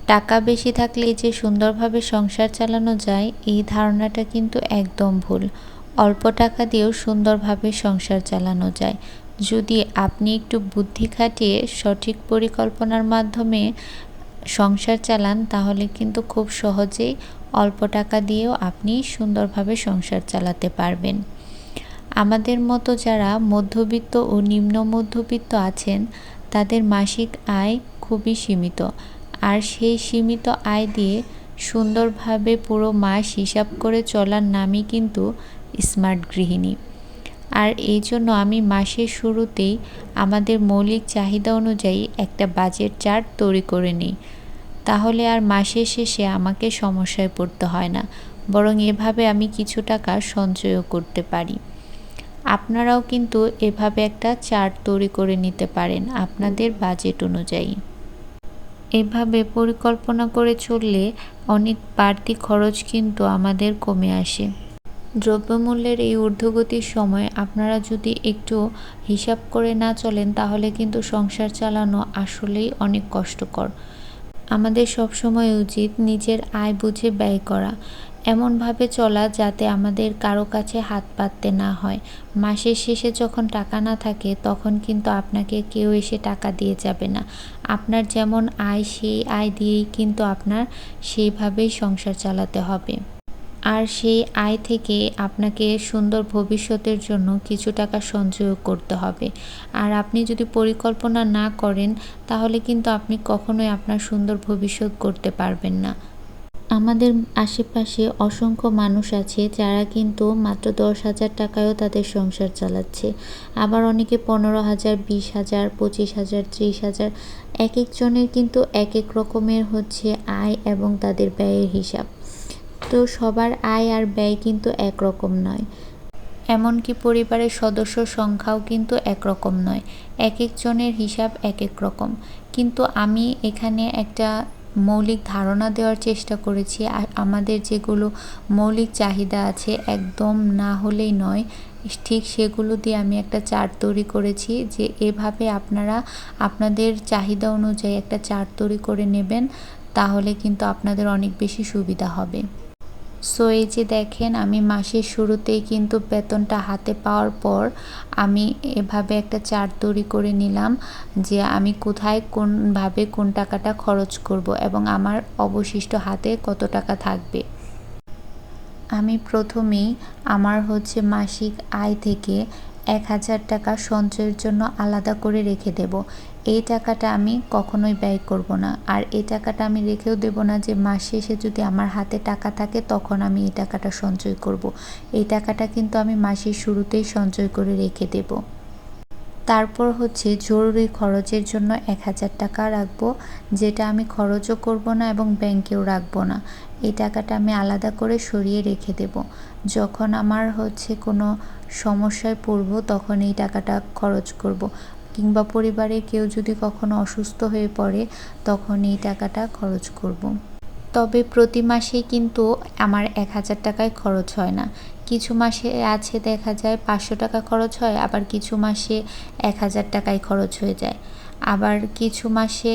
টাকা বেশি থাকলেই যে সুন্দরভাবে সংসার চালানো যায় এই ধারণাটা কিন্তু একদম ভুল। অল্প টাকা দিয়েও সুন্দরভাবে সংসার চালানো যায়। যদি আপনি একটু বুদ্ধি খাটিয়ে সঠিক পরিকল্পনার মাধ্যমে সংসার চালান তাহলে কিন্তু খুব সহজেই অল্প টাকা দিয়েও আপনি সুন্দরভাবে সংসার চালাতে পারবেন। আমাদের মতো যারা মধ্যবিত্ত ও নিম্ন মধ্যবিত্ত আছেন তাদের মাসিক আয় খুবই সীমিত, আর সেই সীমিত আয় দিয়ে সুন্দরভাবে পুরো মাস হিসাব করে চলার নামই কিন্তু স্মার্ট গৃহিণী। আর এই জন্য আমি মাসের শুরুতেই আমাদের মৌলিক চাহিদা অনুযায়ী একটা বাজেট চার্ট তৈরি করে নিই। তাহলে আর মাসের শেষে আমাকে সমস্যায় পড়তে হয় না, বরং এভাবে আমি কিছু টাকা সঞ্চয়ও করতে পারি। আপনারাও কিন্তু এভাবে একটা চার্ট তৈরি করে নিতে পারেন আপনাদের বাজেট অনুযায়ী। এভাবে পরিকল্পনা করে চললে অনেক বাড়তি খরচ কিন্তু আমাদের কমে আসে। দ্রব্যমূল্যের এই ঊর্ধ্বগতির সময় আপনারা যদি একটু হিসাব করে না চলেন তাহলে কিন্তু সংসার চালানো আসলেই অনেক কষ্টকর। আমাদের সবসময় উচিত নিজের আয় বুঝে ব্যয় করা, এমনভাবে চলা যাতে আমাদের কারো কাছে হাত পাততে না হয়। মাসের শেষে যখন টাকা না থাকে তখন কিন্তু আপনাকে কেউ এসে টাকা দিয়ে যাবে না। আপনার যেমন আয় সেই আয় দিয়েই কিন্তু আপনার সেইভাবেই সংসার চালাতে হবে। আর সেই আয় থেকে আপনাকে সুন্দর ভবিষ্যতের জন্য কিছু টাকা সঞ্চয় করতে হবে। আর আপনি যদি পরিকল্পনা না করেন তাহলে কিন্তু আপনি কখনোই আপনার সুন্দর ভবিষ্যৎ গড়তে পারবেন না। আমাদের আশেপাশে অসংখ্য মানুষ আছে যারা কিন্তু মাত্র 10,000 টাকায়ও তাদের সংসার চালাচ্ছে। আবার অনেকে 15,000, 20,000, 25,000, 30,000, এক একজনের কিন্তু এক এক রকমের আয় এবং তাদের ব্যয়ের হিসাব। তো সবার আয় আর ব্যয় কিন্তু একরকম নয়, এমনকি পরিবারের সদস্য সংখ্যাও কিন্তু একরকম নয়। এক একজনের হিসাব এক এক রকম। কিন্তু আমি এখানে একটা মৌলিক ধারণা দেওয়ার চেষ্টা করেছি। আর আমাদের যেগুলো মৌলিক চাহিদা আছে একদম না হলেই নয়, ঠিক সেগুলো দিয়ে আমি একটা চার্ট তৈরি করেছি যে এভাবে আপনারা আপনাদের চাহিদা অনুযায়ী একটা চার্ট তৈরি করে নেবেন, তাহলে কিন্তু আপনাদের অনেক বেশি সুবিধা হবে। সো এই যে দেখেন, আমি মাসের শুরুতেই কিন্তু বেতনটা হাতে পাওয়ার পর আমি এভাবে একটা চার্ট তৈরি করে নিলাম যে আমি কোথায় কোনভাবে কোন টাকাটা খরচ করব এবং আমার অবশিষ্ট হাতে কত টাকা থাকবে। আমি প্রথমেই আমার মাসিক আয় থেকে 1,000 টাকা সঞ্চয়ের জন্য আলাদা করে রেখে দেব। এই টাকাটা আমি কখনোই ব্যয় করব না, আর এই টাকাটা আমি রেখেও দেব না যে মাস শেষে যদি আমার হাতে টাকা থাকে তখন আমি এই টাকাটা সঞ্চয় করব। এই টাকাটা কিন্তু আমি মাসের শুরুতেই সঞ্চয় করে রেখে দেব। তারপর জরুরি খরচের জন্য 1,000 টাকা রাখবো, যেটা আমি খরচও করব না এবং ব্যাংকেও রাখবো না। এই টাকাটা আমি আলাদা করে সরিয়ে রেখে দেব। যখন আমার কোনো সমস্যায় পড়ব তখন এই টাকাটা খরচ করব, কিংবা পরিবারের কেউ যদি কখনো অসুস্থ হয়ে পড়ে তখন এই টাকাটা খরচ করব। তবে প্রতি মাসেই কিন্তু আমার 1,000 টাকায় খরচ হয় না। কিছু মাসে আছে দেখা যায় 500 টাকা খরচ হয়, আবার কিছু মাসে 1,000 টাকায় খরচ হয়ে যায়, আবার কিছু মাসে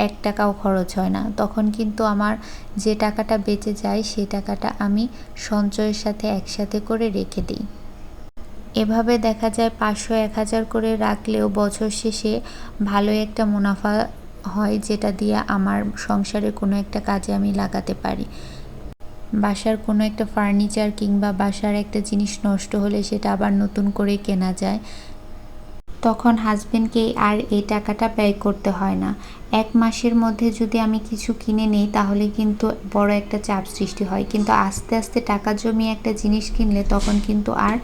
1 টাকাও খরচ হয় না। তখন কিন্তু আমার যে টাকাটা বেঁচে যায় সেই টাকাটা আমি সঞ্চয়ের সাথে একসাথে করে রেখে দিই। এভাবে দেখা যায় 500-1,000 করে রাখলেও বছর শেষে ভালোই একটা মুনাফা হয়, যেটা দিয়ে আমার সংসারে কোনো একটা কাজে আমি লাগাতে পারি। বাসার কোনো একটা ফার্নিচার কিংবা বাসার একটা জিনিস নষ্ট হলে সেটা আবার নতুন করে কেনা যায়। তখন হাজবেন্ডকে আর এই টাকাটা ব্যয় করতে হয় না। 1 মাসের মধ্যে যদি আমি কিছু কিনে নিই তাহলে কিন্তু বড় একটা চাপ সৃষ্টি হয়, কিন্তু আস্তে আস্তে টাকা জমিয়ে একটা জিনিস কিনলে তখন কিন্তু আর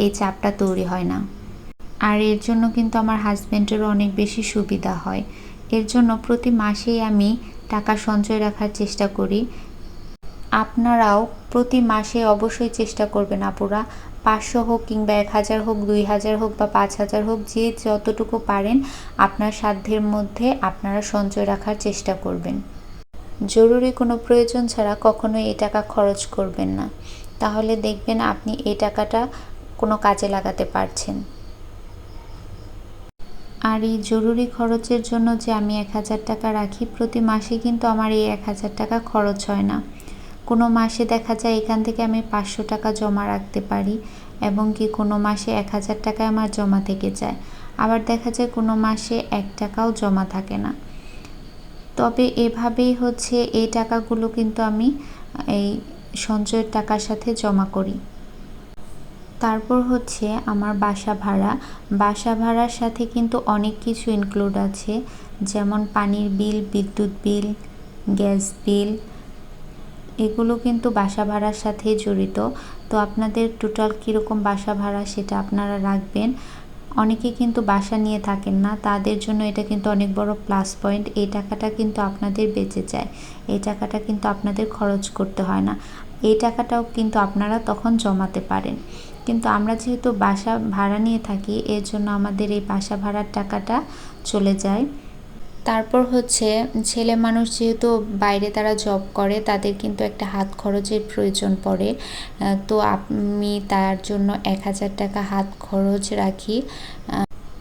এই চাপটা তৈরি হয় না। আর এর জন্য কিন্তু আমার হাজবেন্ডেরও অনেক বেশি সুবিধা হয়। এর জন্য প্রতি মাসেই আমি টাকা সঞ্চয় রাখার চেষ্টা করি। আপনারাও প্রতি মাসে অবশ্যই চেষ্টা করবেন আপুরা, 500 হোক কিংবা 1,000 হোক, 2,000 হোক বা 5,000 হোক, যে যতটুকু পারেন আপনার সাধ্যের মধ্যে আপনারা সঞ্চয় রাখার চেষ্টা করবেন। জরুরি কোনো প্রয়োজন ছাড়া কখনোই এই টাকা খরচ করবেন না, তাহলে দেখবেন আপনি এই টাকাটা কোনো কাজে লাগাতে পারছেন। আর এই জরুরি খরচের জন্য যে আমি ১,০০০ টাকা রাখি, প্রতি মাসে কিন্তু আমার এই ১,০০০ টাকা খরচ হয় না। কোনো মাসে দেখা যায় এখান থেকে আমি ৫০০ টাকা জমা রাখতে পারি, এবং কি কোনো মাসে ১,০০০ টাকা আমার জমা থেকে যায়। আবার দেখা যায় কোনো মাসে ১ টাকাও জমা থাকে না। তবে এভাবেই এই টাকাগুলো কিন্তু আমি এই সঞ্চয়ের টাকার সাথে জমা করি। তারপর আমার বাসা ভাড়া। বাসা ভাড়ার সাথে কিন্তু অনেক কিছু ইনক্লুড আছে, যেমন পানির বিল, বিদ্যুৎ বিল, গ্যাস বিল, এগুলো কিন্তু বাসা ভাড়ার সাথে জড়িত। তো আপনাদের টোটাল কীরকম বাসা ভাড়া সেটা আপনারা রাখবেন। অনেকে কিন্তু বাসা নিয়ে থাকেন না, তাদের জন্য এটা কিন্তু অনেক বড় প্লাস পয়েন্ট। এই টাকাটা কিন্তু আপনাদের বেঁচে যায়, এই টাকাটা কিন্তু আপনাদের খরচ করতে হয় না, এই টাকাটাও কিন্তু আপনারা তখন জমাতে পারেন। কিন্তু আমরা যেহেতু বাসা ভাড়া নিয়ে থাকি, এর জন্য আমাদের এই বাসা ভাড়ার টাকাটা চলে যায়। তারপর ছেলে মানুষ যেহেতু বাইরে তারা জব করে, তাদের কিন্তু একটা হাত খরচের প্রয়োজন পড়ে। তো আমি তার জন্য ১,০০০ টাকা হাত খরচ রাখি।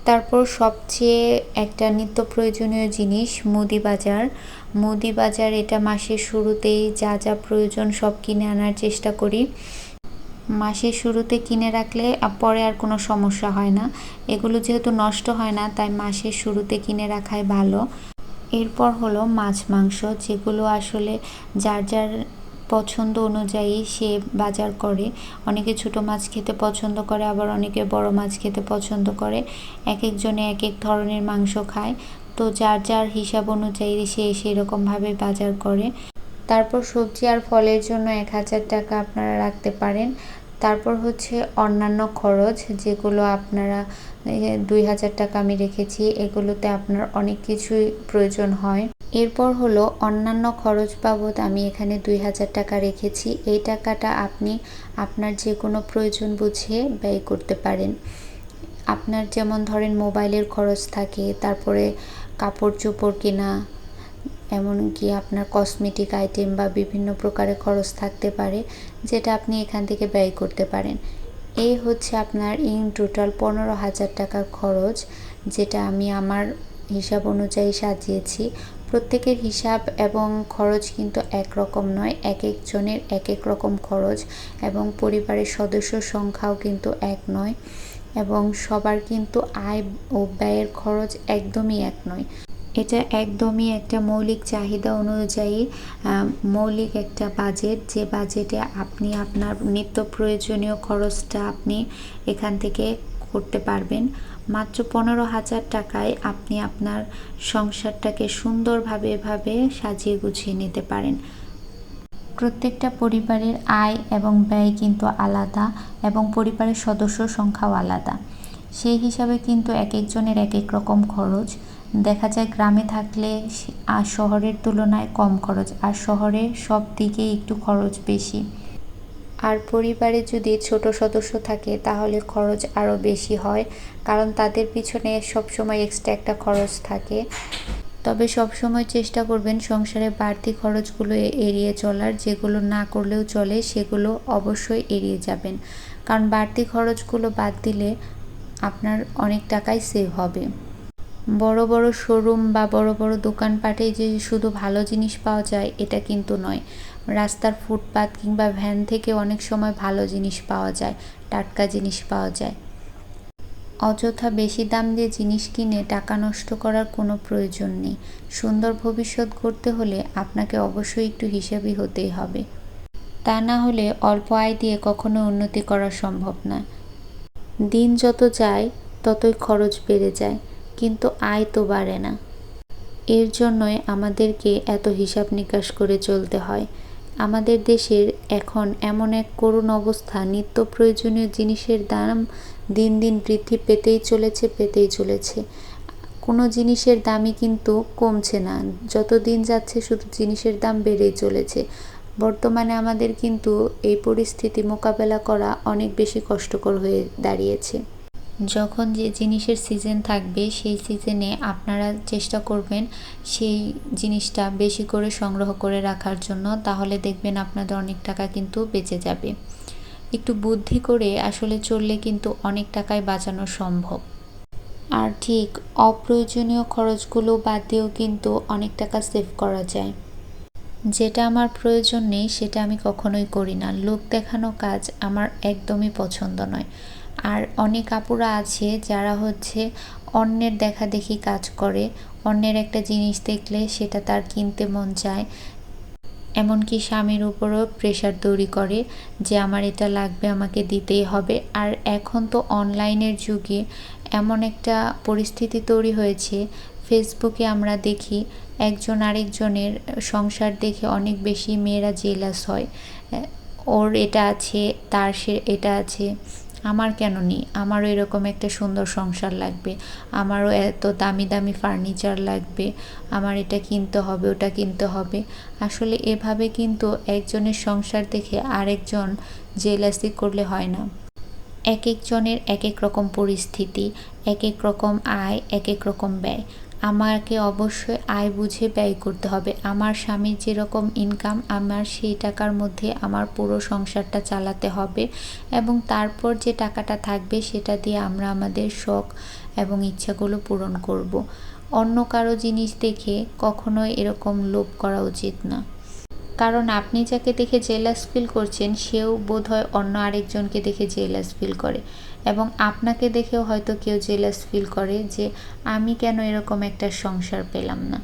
তারপর সবচেয়ে একটা নিত্য প্রয়োজনীয় জিনিস মুদি বাজার। মুদি বাজার এটা মাসের শুরুতেই যা যা প্রয়োজন সব কিনে আনার চেষ্টা করি। মাসের শুরুতে কিনে রাখলে পরে আর কোনো সমস্যা হয় না। এগুলো যেহেতু নষ্ট হয় না, তাই মাসের শুরুতে কিনে রাখাই ভালো। এরপর মাছ মাংস, যেগুলো আসলে যার যার পছন্দ অনুযায়ী সে বাজার করে। অনেকে ছোট মাছ খেতে পছন্দ করে, আবার অনেকে বড় মাছ খেতে পছন্দ করে। এক একজনে এক এক ধরনের মাংস খায়, তো যার যার হিসাব অনুযায়ী সে সেরকমভাবে বাজার করে। তারপর সবজি আর ফলের জন্য ১,০০০ টাকা আপনারা রাখতে পারেন। তারপর অন্যান্য খরচ, যেগুলো আপনারা ২,০০০ টাকা আমি রেখেছি। এগুলোতে আপনার অনেক কিছুই প্রয়োজন হয়। এরপর অন্যান্য খরচ বাবদ আমি এখানে ২,০০০ টাকা রেখেছি। এই টাকাটা আপনি আপনার যে কোনো প্রয়োজন বুঝে ব্যয় করতে পারেন। আপনার যেমন ধরেন মোবাইলের খরচ থাকে, তারপরে কাপড় চোপড় কেনা, এমনকি আপনার কসমেটিক আইটেম বা বিভিন্ন প্রকারের খরচ থাকতে পারে, যেটা আপনি এখান থেকে ব্যয় করতে পারেন। এই আপনার ইন টোটাল ১৫,০০০ টাকার খরচ, যেটা আমি আমার হিসাব অনুযায়ী সাজিয়েছি। প্রত্যেকের হিসাব এবং খরচ কিন্তু একরকম নয়, এক একজনের এক এক রকম খরচ, এবং পরিবারের সদস্য সংখ্যাও কিন্তু এক নয়, এবং সবার কিন্তু আয় ও ব্যয়ের খরচ একদমই এক নয়। এটা একদমই একটা মৌলিক চাহিদা অনুযায়ী মৌলিক একটা বাজেট, যে বাজেটে আপনি আপনার নিত্য প্রয়োজনীয় খরচটা আপনি এখান থেকে করতে পারবেন। মাত্র ১৫,০০০ টাকায় আপনি আপনার সংসারটাকে সুন্দরভাবে এভাবে সাজিয়ে গুছিয়ে নিতে পারেন। প্রত্যেকটা পরিবারের আয় এবং ব্যয় কিন্তু আলাদা, এবং পরিবারের সদস্য সংখ্যাও আলাদা। সেই হিসাবে কিন্তু এক একজনের এক এক রকম খরচ। দেখা যায় গ্রামে থাকলে আর শহরের তুলনায় কম খরচ, আর শহরে সব দিকেই একটু খরচ বেশি। আর পরিবারে যদি ছোট সদস্য থাকে তাহলে খরচ আরও বেশি হয়, কারণ তাদের পিছনে সবসময় এক্সট্রা একটা খরচ থাকে। তবে সবসময় চেষ্টা করবেন সংসারে বাড়তি খরচগুলো এড়িয়ে চলার। যেগুলো না করলেও চলে সেগুলো অবশ্যই এড়িয়ে যাবেন, কারণ বাড়তি খরচগুলো বাদ দিলে আপনার অনেক টাকাই সেভ হবে। বড় বড় শোরুম বা বড় বড় দোকানপাটে যে শুধু ভালো জিনিস পাওয়া যায় এটা কিন্তু নয়। রাস্তার ফুটপাত কিংবা ভ্যান থেকে অনেক সময় ভালো জিনিস পাওয়া যায়, টাটকা জিনিস পাওয়া যায়। অযথা বেশি দাম দিয়ে জিনিস কিনে টাকা নষ্ট করার কোনো প্রয়োজন নেই। সুন্দর ভবিষ্যৎ গড়তে হলে আপনাকে অবশ্যই একটু হিসাবি হতেই হবে, তা না হলে অল্প আয় দিয়ে কখনো উন্নতি করা সম্ভব না। দিন যত যায় ততই খরচ বেড়ে যায়, কিন্তু আয় তো বাড়ে না। এর জন্যই আমাদেরকে এত হিসাব নিকাশ করে চলতে হয়। আমাদের দেশের এখন এমন এক করুণ অবস্থা, নিত্য প্রয়োজনীয় জিনিসের দাম দিন দিন বৃদ্ধি পেতেই চলেছে। কোনো জিনিসের দামই কিন্তু কমছে না, যত দিন যাচ্ছে শুধু জিনিসের দাম বেড়েই চলেছে। বর্তমানে আমাদের কিন্তু এই পরিস্থিতি মোকাবেলা করা অনেক বেশি কষ্টকর হয়ে দাঁড়িয়েছে। যখন যে জিনিসের সিজন থাকবে সেই সিজনে আপনারা চেষ্টা করবেন সেই জিনিসটা বেশি করে সংগ্রহ করে রাখার জন্য, তাহলে দেখবেন আপনাদের অনেক টাকা কিন্তু বেঁচে যাবে। একটু বুদ্ধি করে আসলে চললে কিন্তু অনেক টাকাই বাঁচানো সম্ভব। আর ঠিক অপ্রয়োজনীয় খরচগুলো বাদ দিয়েও কিন্তু অনেক টাকা সেভ করা যায়। যেটা আমার প্রয়োজন নেই সেটা আমি কখনোই করি না। লোক দেখানো কাজ আমার একদমই পছন্দ নয়। আর অনেক আপুরা আছে যারা অন্যের দেখাদেখি কাজ করে, অন্যের একটা জিনিস দেখলে সেটা তার কিনতে মন চায়, এমনকি স্বামীর উপরও প্রেশার তৈরি করে যে আমার এটা লাগবে, আমাকে দিতেই হবে। আর এখন তো অনলাইনের যুগে এমন একটা পরিস্থিতি তৈরি হয়েছে, ফেসবুকে আমরা দেখি একজন আরেকজনের সংসার দেখে অনেক বেশি মেয়েরা জেলাস হয়। ওর এটা আছে, তার সে এটা আছে, আমার কেন নেই? আমারও এরকম একটা সুন্দর সংসার লাগবে, আমারও এত দামি দামি ফার্নিচার লাগবে, আমার এটা কিনতে হবে, ওটা কিনতে হবে। আসলে এভাবে কিন্তু একজনের সংসার দেখে আরেকজন জেলাসি করলে হয় না। এক একজনের এক এক রকম পরিস্থিতি, এক এক রকম আয়, এক এক রকম ব্যয়। আমাকে অবশ্যই আয় বুঝে ব্যয় করতে হবে। আমার স্বামীর যেরকম ইনকাম, আমার সেই টাকার মধ্যে আমার পুরো সংসারটা চালাতে হবে এবং তারপর যে টাকাটা থাকবে সেটা দিয়ে আমরা আমাদের শখ এবং ইচ্ছাগুলো পূরণ করব। অন্য কারো জিনিস দেখে কখনোই এরকম লোভ করা উচিত না। কারণ আপনি যাকে দেখে জেলাস ফিল করছেন সেও বোধহয় অন্য আরেকজনকে দেখে জেলাস ফিল করে, এবং আপনাকে দেখেও হয়তো কেউ জেলাস ফিল করে যে আমি কেন এরকম একটা সংসার পেলাম না।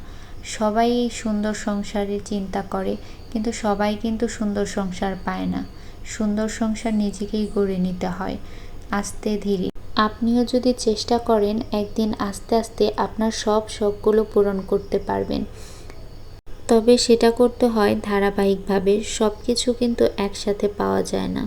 সবাই এই সুন্দর সংসারের চিন্তা করে, কিন্তু সবাই কিন্তু সুন্দর সংসার পায় না। সুন্দর সংসার নিজেকেই গড়ে নিতে হয় আস্তে ধীরে। আপনিও যদি চেষ্টা করেন, একদিন আস্তে আস্তে আপনার সব শখগুলো পূরণ করতে পারবেন। তবে সেটা করতে হয় ধারাবাহিকভাবে, সব কিছু কিন্তু একসাথে পাওয়া যায় না।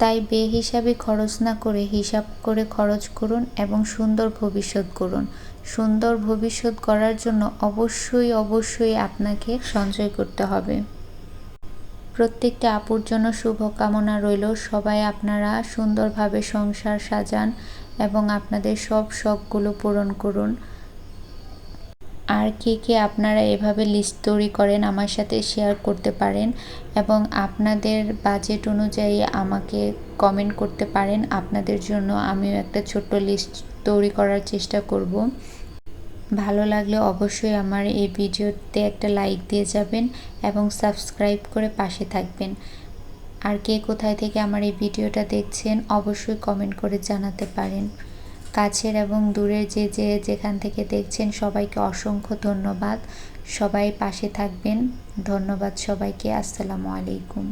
তাই বেহিসাবি খরচ না করে হিসাব করে খরচ করুন এবং সুন্দর ভবিষ্যৎ গড়ুন। সুন্দর ভবিষ্যৎ গড়ার জন্য অবশ্যই অবশ্যই আপনাকে সঞ্চয় করতে হবে। প্রত্যেকটা আপুর জন্য শুভকামনা রইল। সবাই আপনারা সুন্দরভাবে সংসার সাজান এবং আপনাদের সব শখগুলো পূরণ করুন। আর কে আপনারা এভাবে লিস্ট তৈরি করেন আমার সাথে শেয়ার করতে পারেন, এবং আপনাদের বাজেট অনুযায়ী আমাকে কমেন্ট করতে পারেন। আপনাদের জন্য আমিও একটা ছোট্ট লিস্ট তৈরি করার চেষ্টা করব। ভালো লাগলে অবশ্যই আমার এই ভিডিওতে একটা লাইক দিয়ে যাবেন এবং সাবস্ক্রাইব করে পাশে থাকবেন। আর কে কোথায় থেকে আমার এই ভিডিওটা দেখছেন অবশ্যই কমেন্ট করে জানাতে পারেন। কাছের এবং দূরের যেখান থেকে দেখছেন সবাইকে অসংখ্য ধন্যবাদ। সবাই পাশে থাকবেন। ধন্যবাদ সবাইকে। আসসালামু আলাইকুম।